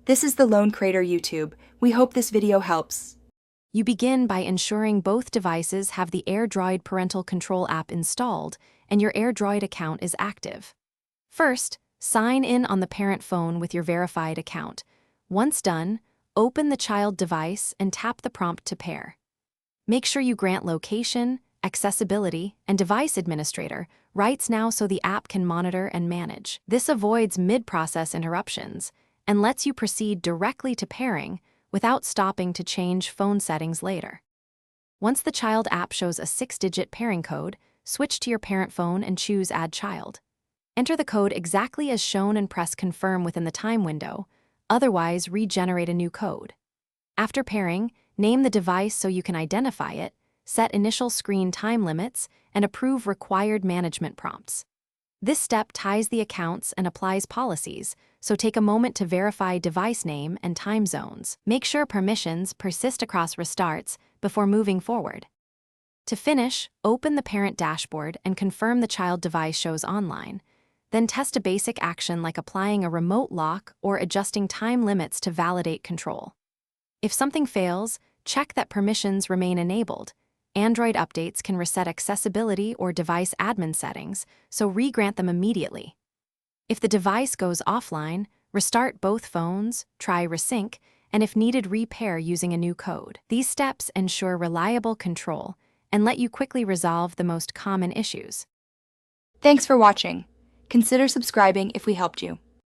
This is the Lone Crater YouTube. We hope this video helps. You begin by ensuring both devices have the Airdroid Parental Control app installed and your Airdroid account is active. First, sign in on the parent phone with your verified account. Once done, open the child device and tap the prompt to pair. Make sure you grant location, accessibility, and device administrator rights now so the app can monitor and manage. This avoids mid-process interruptions and lets you proceed directly to pairing without stopping to change phone settings later. Once the child app shows a 6-digit pairing code, switch to your parent phone and choose Add Child. Enter the code exactly as shown and press Confirm within the time window, otherwise regenerate a new code. After pairing, name the device so you can identify it, set initial screen time limits, and approve required management prompts. This step ties the accounts and applies policies, so take a moment to verify device name and time zones. Make sure permissions persist across restarts before moving forward. To finish, open the parent dashboard and confirm the child device shows online. Then test a basic action like applying a remote lock or adjusting time limits to validate control. If something fails, check that permissions remain enabled. Android updates can reset accessibility or device admin settings, so re-grant them immediately. If the device goes offline, restart both phones, try resync, and if needed, repair using a new code. These steps ensure reliable control and let you quickly resolve the most common issues. Thanks for watching. Consider subscribing if we helped you.